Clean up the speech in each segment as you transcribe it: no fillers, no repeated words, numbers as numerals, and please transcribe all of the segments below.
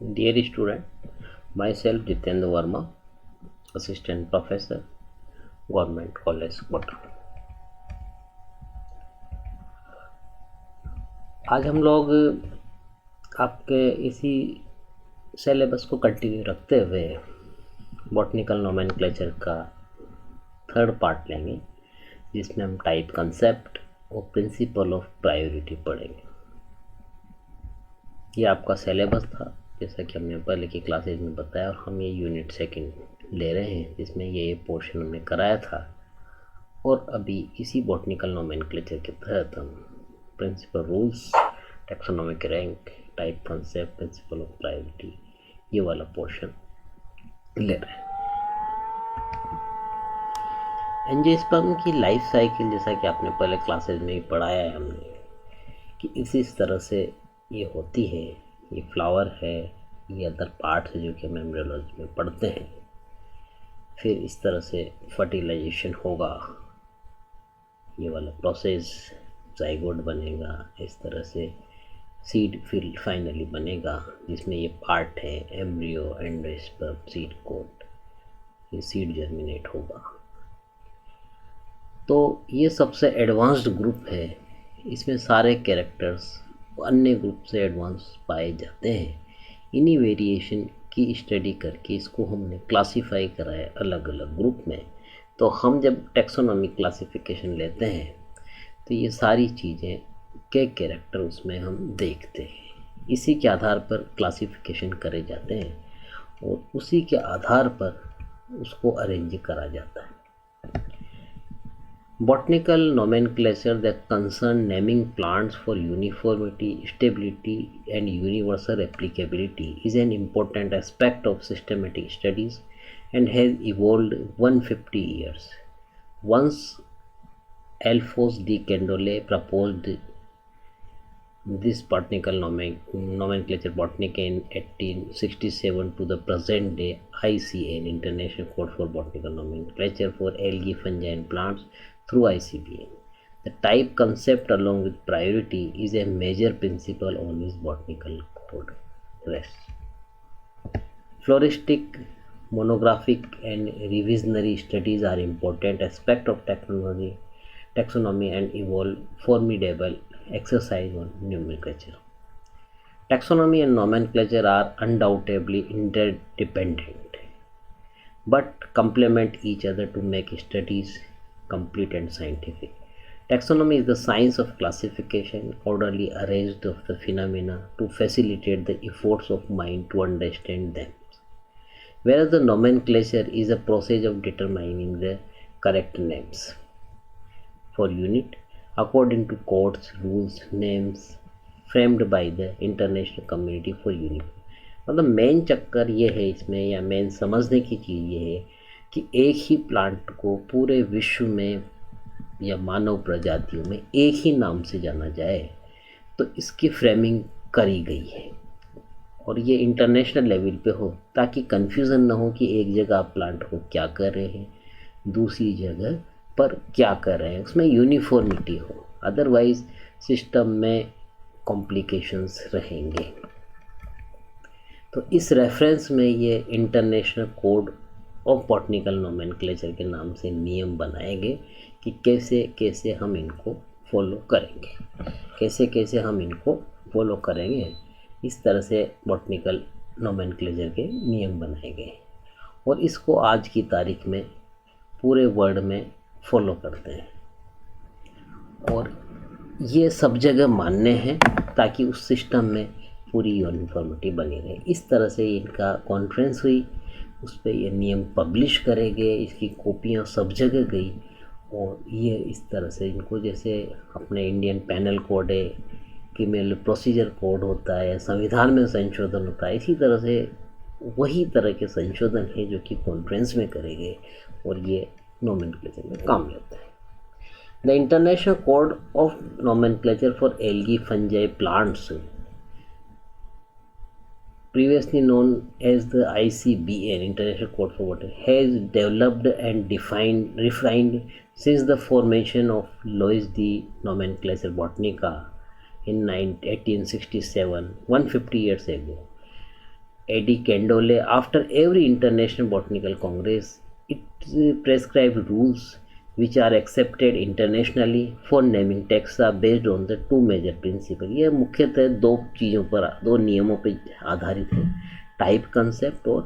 Dear student, myself Jitendra Verma, Assistant Professor, Government College Kota. आज हम लोग आपके इसी सिलेबस को कंटिन्यू रखते हुए बॉटनिकल नोमेनक्लेचर का थर्ड पार्ट लेंगे, जिसमें हम टाइप कंसेप्ट और प्रिंसिपल ऑफ प्रायोरिटी पढ़ेंगे। ये आपका सिलेबस था, जैसा कि हमने पहले की क्लासेज में बताया, और हम ये यूनिट सेकंड ले रहे हैं, जिसमें ये पोर्शन हमने कराया था। और अभी इसी बॉटनिकल नोमेनक्लेचर के तहत हम principle rules, taxonomic rank, type concept, principle of priority, ये वाला पोर्शन ले रहे हैं। एंजियोस्पर्म की लाइफ साइकिल, जैसा कि आपने पहले क्लासेज में ही पढ़ाया है हमने, कि इस तरह से ये होती है। ये फ्लावर है, ये अदर पार्ट है जो कि हम एम्ब्रियोलॉजी में पढ़ते हैं। फिर इस तरह से फर्टिलाइजेशन होगा, ये वाला प्रोसेस, जाइगोट बनेगा, इस तरह से सीड फिर फाइनली बनेगा, जिसमें ये पार्ट है एम्ब्रियो, एंडोस्पर्म, सीड कोट, ये सीड जर्मिनेट होगा। तो ये सबसे एडवांस्ड ग्रुप है, इसमें सारे कैरेक्टर्स अन्य ग्रुप से एडवांस पाए जाते हैं। इन्हीं वेरिएशन की स्टडी करके इसको हमने क्लासीफाई कराया अलग अलग ग्रुप में। तो हम जब टैक्सोनॉमिक क्लासिफिकेशन लेते हैं तो ये सारी चीज़ें के कैरेक्टर उसमें हम देखते हैं, इसी के आधार पर क्लासिफिकेशन करे जाते हैं और उसी के आधार पर उसको अरेंज करा जाता है। Botanical nomenclature that concern naming plants for uniformity, stability, and universal applicability is an important aspect of systematic studies and has evolved 150 years. Once Alphonse de Candolle proposed this botanical nomenclature botanic in 1867 to the present day ICN, International Code for Botanical Nomenclature for Algae, Fungi and Plants, through ICBN. The type concept along with priority is a major principle on this botanical code rests. Floristic, monographic and revisionary studies are important aspect of taxonomy and evolve formidable exercise on nomenclature. Taxonomy and nomenclature are undoubtedly interdependent, but complement each other to make studies complete and scientific. Taxonomy is the science of classification, orderly arranged of the phenomena to facilitate the efforts of mind to understand them, whereas the nomenclature is a process of determining the correct names for unit according to codes, rules, names framed by the international community for unit. मतलब main चक्कर ये है इसमें, या main समझने की चीज़ ये है कि एक ही प्लांट को पूरे विश्व में या मानव प्रजातियों में एक ही नाम से जाना जाए, तो इसकी फ्रेमिंग करी गई है और ये इंटरनेशनल लेवल पे हो, ताकि कन्फ्यूज़न ना हो कि एक जगह आप प्लांट को क्या कर रहे हैं, दूसरी जगह पर क्या कर रहे हैं, उसमें यूनिफॉर्मिटी हो, अदरवाइज सिस्टम में कॉम्प्लिकेशंस रहेंगे। तो इस रेफरेंस में ये international code of botanical nomenclature के नाम से नियम बनाएंगे कि कैसे कैसे हम इनको फॉलो करेंगे, कैसे कैसे हम इनको फॉलो करेंगे। इस तरह से बॉटनिकल नोमेनक्लेचर के नियम बनाए गए और इसको आज की तारीख में पूरे वर्ल्ड में फॉलो करते हैं और ये सब जगह मान्य हैं, ताकि उस सिस्टम में पूरी यूनिफॉर्मिटी बनी रहे। इस तरह से इनका कॉन्फ्रेंस हुई, उस पर ये नियम पब्लिश करे गए, इसकी कॉपियाँ सब जगह गई और ये इस तरह से इनको, जैसे अपने इंडियन पैनल कोड है, क्रिमिनल प्रोसीजर कोड होता है, संविधान में संशोधन होता है, इसी तरह से वही तरह के संशोधन है जो कि कॉन्फ्रेंस में करे गए और ये नोमेनक्लेचर में काम लेता है। The international code of nomenclature for algae, fungi, plants, previously known as the ICBN, International Code for Water, has developed and refined since the formation of Louis de Nomenclature Botanica in 1867, 150 years ago. A.D. Kendall, after every International Botanical Congress, it prescribed rules which are accepted internationally for naming taxa based on the two major principles. ये मुख्यतः दो चीज़ों पर, दो नियमों पर आधारित है, टाइप कंसेप्ट और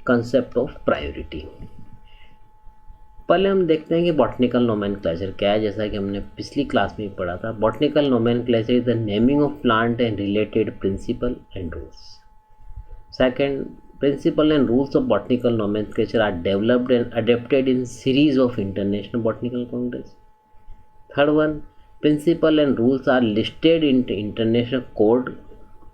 कंसेप्ट ऑफ प्रायोरिटी। पहले हम देखते हैं कि बॉटनिकल नोमेनक्लेचर क्या है। जैसा कि हमने पिछली क्लास में पढ़ा था, botanical nomenclature is the naming of plant and related principle and rules. Second, principle and rules of botanical nomenclature are developed and adapted in series of international botanical congress. Third one, principle and rules are listed in international code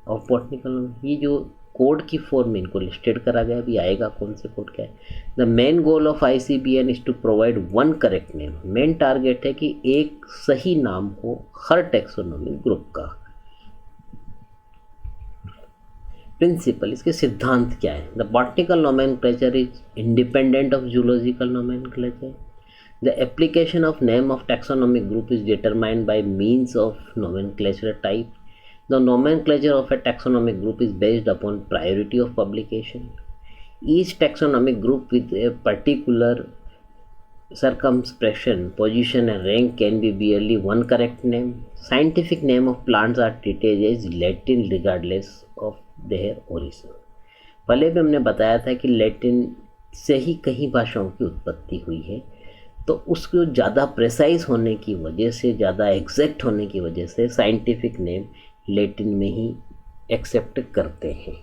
of botanical। ये जो code की form में इनको listed करा गया, अभी आएगा कौन से कोड क्या है। The main goal of ICBN is to provide one correct name. Main target है कि एक सही नाम हो हर टेक्सोनॉमिक ग्रुप का। प्रिंसिपल, इसके सिद्धांत क्या है। The botanical nomenclature is independent of zoological nomenclature. The application of name of taxonomic group is determined by means of nomenclature type. The nomenclature of a taxonomic group is based upon priority of publication. Each taxonomic group with a particular circumscription, position and rank can be barely one correct name. Scientific name of plants are treated as Latin regardless of their origin. पहले भी हमने बताया था कि Latin से ही कई भाषाओं की उत्पत्ति हुई है, तो उसको ज़्यादा प्रेसाइज होने की वजह से, ज़्यादा एग्जैक्ट होने की वजह से साइंटिफिक नेम लैटिन में ही एक्सेप्ट करते हैं।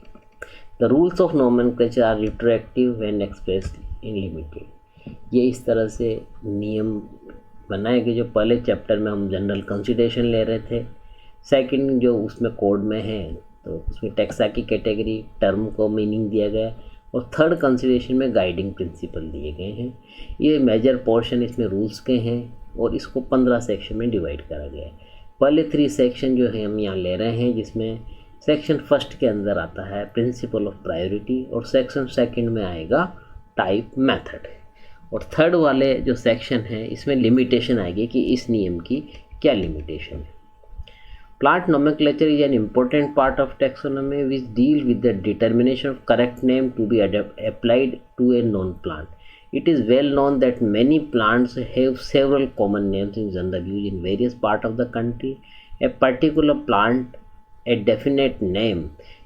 The rules of nomenclature are retroactive and express in limited. ये इस तरह से नियम बनाए गए। जो पहले चैप्टर में हम जनरल कंसिडरेशन ले रहे थे, सेकंड जो उसमें कोड में है तो उसमें टेक्सा की कैटेगरी, टर्म को मीनिंग दिया गया, और थर्ड कंसिडरेशन में गाइडिंग प्रिंसिपल दिए गए हैं। ये मेजर पोर्शन इसमें रूल्स के हैं और इसको 15 सेक्शन में डिवाइड करा गया है। पहले 3 सेक्शन जो है हम यहाँ ले रहे हैं, जिसमें सेक्शन फर्स्ट के अंदर आता है प्रिंसिपल ऑफ प्रायोरिटी, और सेक्शन सेकंड में आएगा टाइप मेथड, और थर्ड वाले जो सेक्शन है इसमें लिमिटेशन आएगी कि इस नियम की क्या लिमिटेशन है। Plant nomenclature is an important part of taxonomy which deal with the determination of correct name to be applied to a known plant. It is well known that many plants have several common names in general use in various parts of the country. A particular plant, a definite name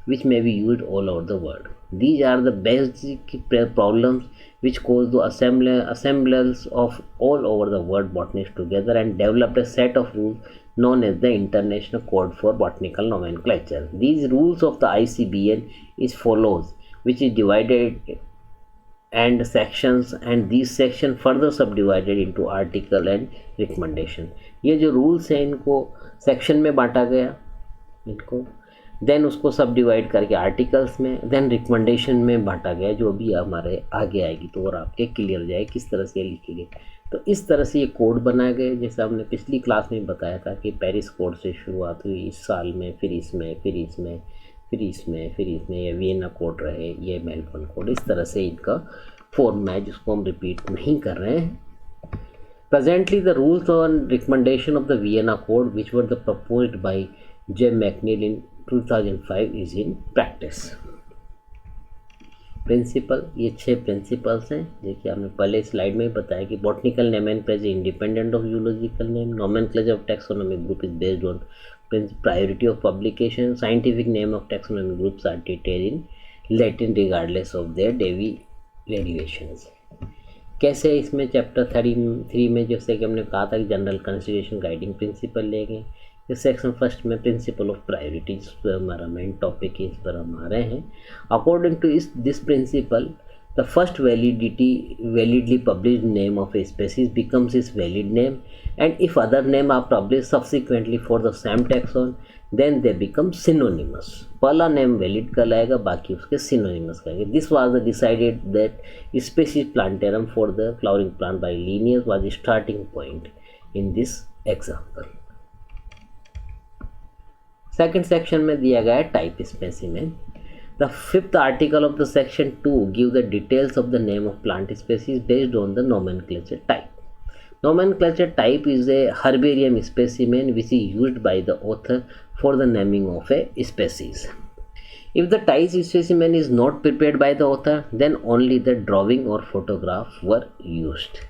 which may be used all over the world. These are the basic problems which cause the assemblage of all over the world botanists together and developed a set of rules known as the International Code for Botanical Nomenclature. These rules of the ICBN is follows, which is divided and sections, and these section further subdivided into article and recommendation. ये जो rules हैं इनको section में बांटा गया इनको, then उसको सब डिवाइड करके आर्टिकल्स में, देन रिकमेंडेशन में बांटा गया, जो भी हमारे आगे आएगी तो और आपके क्लियर हो जाए किस तरह से लिखी गई। तो इस तरह से ये कोड बनाए गए, जैसे हमने पिछली क्लास में बताया था कि पेरिस कोड से शुरुआत हुई इस साल में, फिर इसमें, फिर इसमें, फिर इसमें, फिर इसमें, ये वियना कोड रहे, ये मेलबर्न कोड, इस तरह से इनका फॉर्म है जिसको हम रिपीट नहीं कर रहे हैं। Presently, the rules on recommendation of the Vienna Code, which were proposed by J. McNeil in 2005, is in practice. Principal, ये 6 प्रिंसिपल्स हैं। देखिए हमने पहले स्लाइड में बताया कि botanical nomenclature independent of zoological name, nomenclature of taxonomic group is based on priority of publication, scientific name of taxonomic groups are treated in Latin regardless of their derivations. कैसे इसमें chapter 3 में जैसे कि हमने कहा था कि जनरल कंसिडरेशन गाइडिंग प्रिंसिपल ले गए, इस सेक्शन फर्स्ट में प्रिंसिपल ऑफ प्रायोरिटी, जिस पर हमारा मेन टॉपिक है, इस पर हम आ रहे हैं। According to this principle, the first validly published name of a species becomes is valid name, and if other name are publish subsequently for the same taxon then they become synonymous. पहला name valid कहलाएगा, बाकी उसके synonymous कहेंगे। This was the decided that species plantarum for the flowering plant by Linnaeus was starting point in this example. Second section में दिया गया है type specimen. The 5th article of the section 2 give the details of the name of plant species based on the nomenclature type. Nomenclature type is a herbarium specimen which is used by the author for the naming of a species. If the type specimen is not prepared by the author, then only the drawing or photograph were used.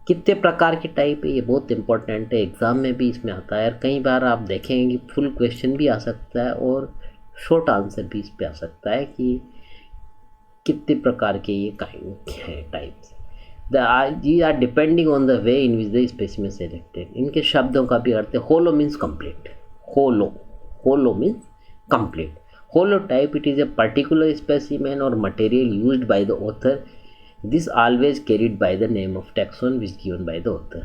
कितने प्रकार की type है, ये बहुत important है, exam में भी इसमें आता है। और कई बार आप देखेंगे कि फुल क्वेश्चन भी आ सकता है और शॉर्ट आंसर भी इस पे आ सकता है कि कितने प्रकार के ये काइंड है types. these are depending on the way in which the specimen selected. इनके शब्दों का भी अर्थ है। Holo means complete, holo means complete. Holotype, it is a particular specimen or material used by the author. This always carried by the name of taxon which given by the author.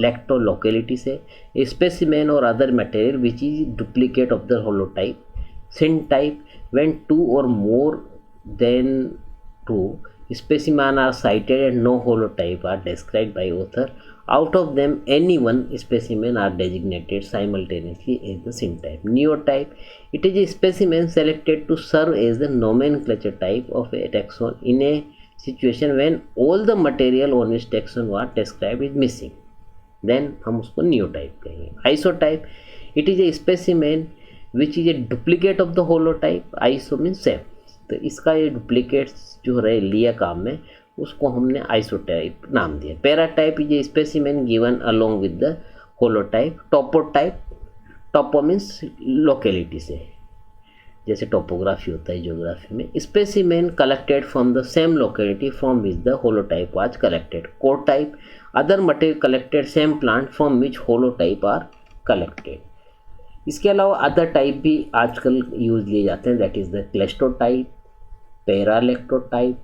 Lecto, locality से a specimen or other material which is duplicate of the holotype. Syntype, when two or more than two specimens are cited and no holotype are described by author. Out of them, any one specimen are designated simultaneously as the syntype. Neotype, it is a specimen selected to serve as the nomenclature type of a taxon in a situation when all the material on which taxon was described is missing. Then हम उसको neotype कहेंगे. Isotype, it is a specimen which is a duplicate of the holotype. Iso means same. तो इसका ये duplicates जो रहे लिया काम में, उसको हमने आइसोटाइप नाम दिया. Paratype is a specimen given along with the holotype. Topotype, topo means locality से, जैसे टोपोग्राफी होता है ज्योग्राफी में. Specimen collected from the same locality from which the holotype was collected. Cotype, other material collected same plant from which holotype are collected. इसके अलावा other type भी आजकल use लिए जाते हैं, दैट इज द क्लेस्टोटाइप, पैरालेक्टोटाइप,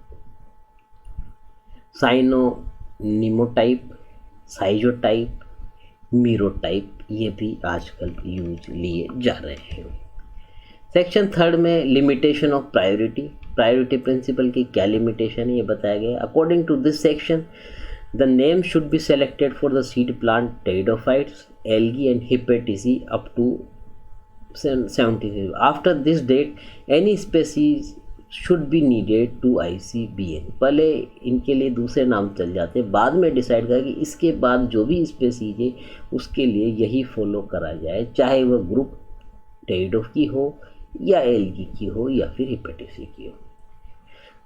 साइनोनिमोटाइप, साइजोटाइप, मीरोटाइप, ये भी आजकल यूज लिए जा रहे हैं. सेक्शन 3 में लिमिटेशन ऑफ प्रायोरिटी प्रिंसिपल की क्या लिमिटेशन है ये बताया गया. According to this section the name should be selected for the seed plant pteridophytes, algae and Hypatiaceae up to 70. After this date, any species should be needed to ICBN. पहले इनके लिए दूसरे नाम चल जाते हैं, बाद में डिसाइड करा कि इसके बाद जो भी स्पेसीज है उसके लिए यही फॉलो करा जाए, चाहे वह ग्रुप टेरिडोफ की हो या एल्गी की हो या फिर हिपेटिसी की हो.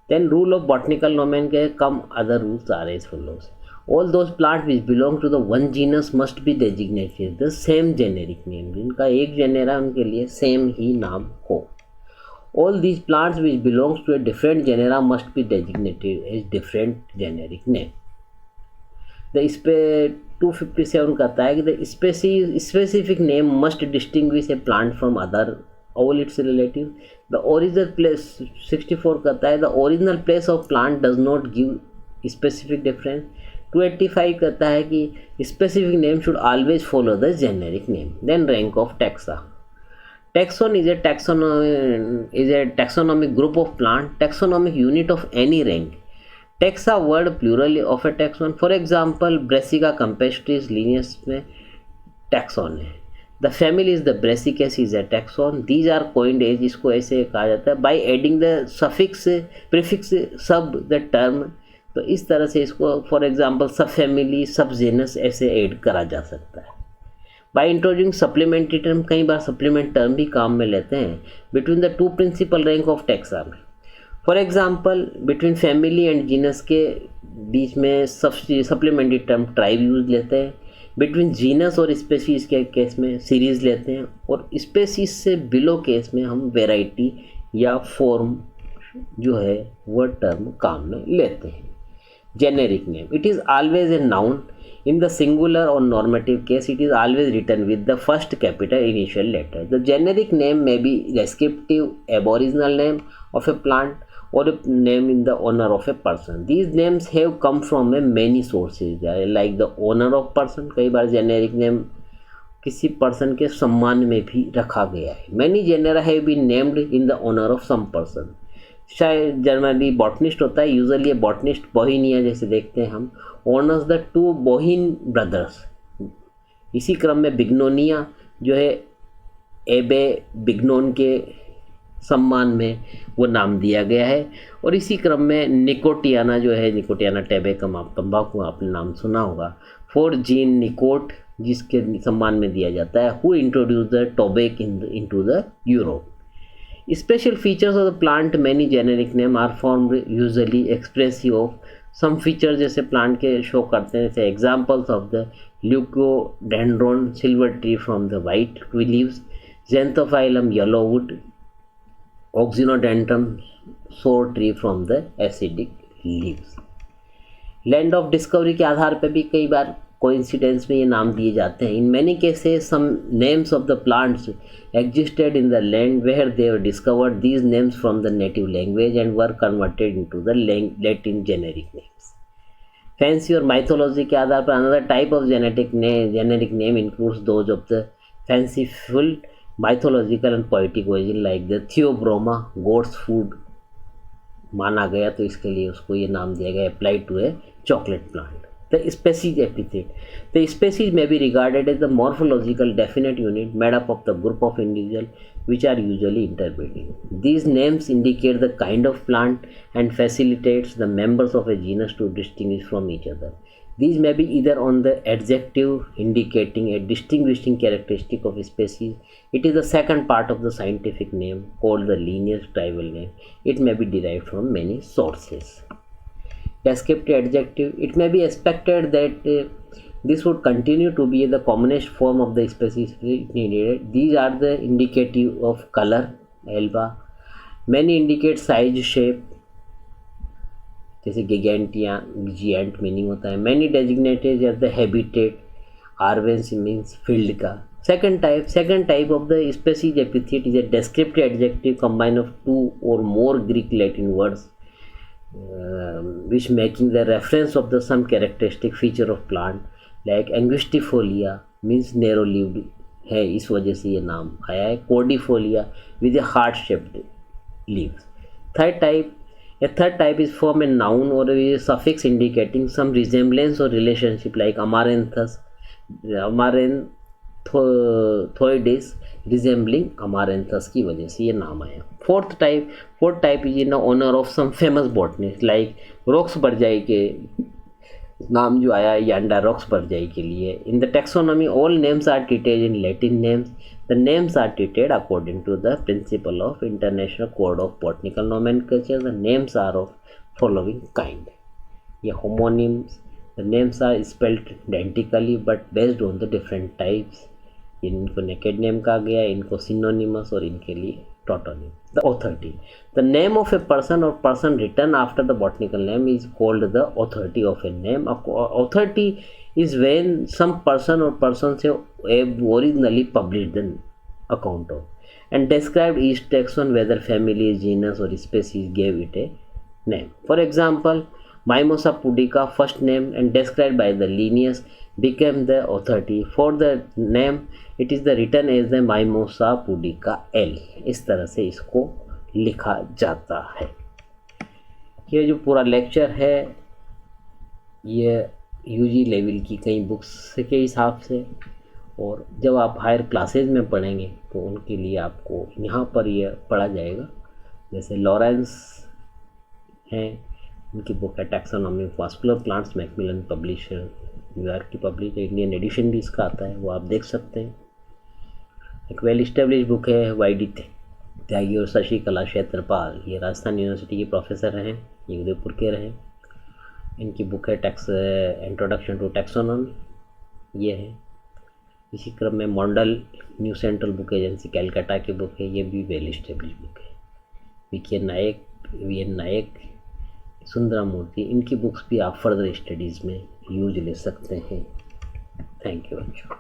Then rule of botanical nomenclature, come other rules are as follows. All those plants which belong to the one genus must be designated the same generic name. जिनका एक जेनेरा उनके लिए सेम ही नाम हो. All these plants which belongs to a different genera must be designated as different generic name. The 257 कहता है कि the specific name must distinguish a plant from other all its relative. The original place 64 कहता है the original place of plant does not give specific difference. 285 कहता है कि specific name should always follow the generic name. Then rank of taxa. Taxon is a taxonomic group of plant, taxonomic unit of any rank. Taxa word plural of a taxon. For example, Brassica campestris lineage में taxon है. The family is the Brassicaceae is a taxon. These are coined as, इसको ऐसे कहा जाता है by adding the suffix prefix sub the term. तो इस तरह से इसको फॉर एग्जाम्पल सब फैमिली सब जेनस ऐसे ऐड करा जा सकता है. बाय इंट्रोड्यूसिंग सप्लीमेंट्री टर्म, कई बार सप्लीमेंट टर्म भी काम में लेते हैं between the two principal rank of taxa में. For example between family and genus के बीच में सप्लीमेंट्री टर्म ट्राइब यूज लेते हैं. बिटवीन जीनस और स्पेसीज के केस में सीरीज लेते हैं, और स्पेसीज से बिलो केस में हम वेराइटी या फॉर्म जो है वह टर्म काम में लेते हैं. Generic name, it is always a noun. In the singular or normative case, it is always written with the first capital initial letter. The generic name may be descriptive, aboriginal name of a plant, or a name in the honor of a person. These names have come from many sources, like the honor of person. कई बार generic name किसी person के सम्मान में भी रखा गया है. Many genera have been named in the honor of some person. शायद जनरली बॉटनिस्ट होता है, यूजुअली बॉटनिस्ट बोहिनिया जैसे देखते हैं हम, ऑनर्स द टू बोहिन ब्रदर्स. इसी क्रम में बिग्नोनिया जो है एबे बिग्नोन के सम्मान में वो नाम दिया गया है. और इसी क्रम में निकोटियाना जो है, निकोटियाना टेबेकम, आप तंबाकू आपने नाम सुना होगा, फॉर जीन निकोट जिसके सम्मान में दिया जाता है, who introduce the tobacco into the Europe. Special features of the plant, many generic name are formed usually expressive of some features जैसे plant के show करते हैं, जैसे examples of the leucodendron silver tree from the white leaves, xanthophyllum yellowwood, oxynodendron sour tree from the acidic leaves. Land of discovery के आधार पर भी कई बार coincidence में ये नाम दिए जाते हैं. In many cases some names of the plants existed in the land where they were discovered these names from the native language and were converted into the Latin generic names. Fancy और mythology के आधार पर another type of generic name includes those of the fanciful, mythological and poetic origin like the Theobroma, goat's food माना गया, तो इसके लिए उसको ये नाम दिया गया applied to a chocolate plant. The species epithet. The species may be regarded as the morphological definite unit made up of the group of individuals which are usually interbreeding. These names indicate the kind of plant and facilitates the members of a genus to distinguish from each other. These may be either on the adjective indicating a distinguishing characteristic of a species. It is the second part of the scientific name called the lineage tribal name. It may be derived from many sources. Descriptive adjective. It may be expected that this would continue to be the commonest form of the species needed. These are the indicative of color, alba. Many indicate size, shape, जैसे गिगेंटिया, जिएंट meaning होता है. Many designated as the habitat, arvensis means field का. Second type of the species epithet is a descriptive adjective combined of two or more Greek Latin words which making the reference of the some characteristic feature of plant like angustifolia means narrow leaved है, इस वजह से ये नाम आया है. cordifolia with a heart shaped leaves. A third type is from a noun or a suffix indicating some resemblance or relationship like amaranthus, amoranthoides resembling amaranthus की वजह से ये नाम आया. Fourth type is in honor of some famous botanist like Roxburgh के नाम जो आया यांडा रॉक्स बर्जाई के लिए. In the taxonomy all names are treated in Latin names. The names are treated according to the principle of International Code of Botanical Nomenclature. The names are of following kind. ये homonyms. The names are spelled identically but based on the different types. इनको naked name कहा गया, इनको synonymous और इनके लिए tautonym. The authority. The name of a person or person written after the botanical name is called the authority of a name. Authority is when some person or persons have originally published the account of and described each taxon, whether family, genus or species gave it a name. For example, Mimosa pudica first name and described by the Linnaeus became the authority. For the name it is the written as the Mimosa pudica L. इस तरह से इसको लिखा जाता है. ये जो पूरा लेक्चर है ये यूजी लेवल की कई बुक्स के हिसाब से, और जब आप हायर क्लासेज में पढ़ेंगे तो उनके लिए आपको यहाँ पर ये पढ़ा जाएगा. जैसे लॉरेंस हैं, उनकी बुक है taxonomy of vascular plants, Macmillan publisher, New York की पब्लिश, इंडियन एडिशन भी इसका आता है, वो आप देख सकते हैं. एक वेल इस्टेब्लिश बुक है वाई.डी. त्यागी और शशिकला क्षेत्रपाल, ये राजस्थान यूनिवर्सिटी के प्रोफेसर हैं, ये उदयपुर के रहे. इनकी बुक है इंट्रोडक्शन टू टैक्सोनॉमी, ये है. इसी क्रम में Mondal New Central Book Agency Calcutta की बुक है, ये भी वेल इस्टेब्लिश बुक है. वी एन नायक, सुंदरा मूर्ति, इनकी बुक्स भी आप फर्दर स्टडीज़ में यूज ले सकते हैं. थैंक यू बच्चों.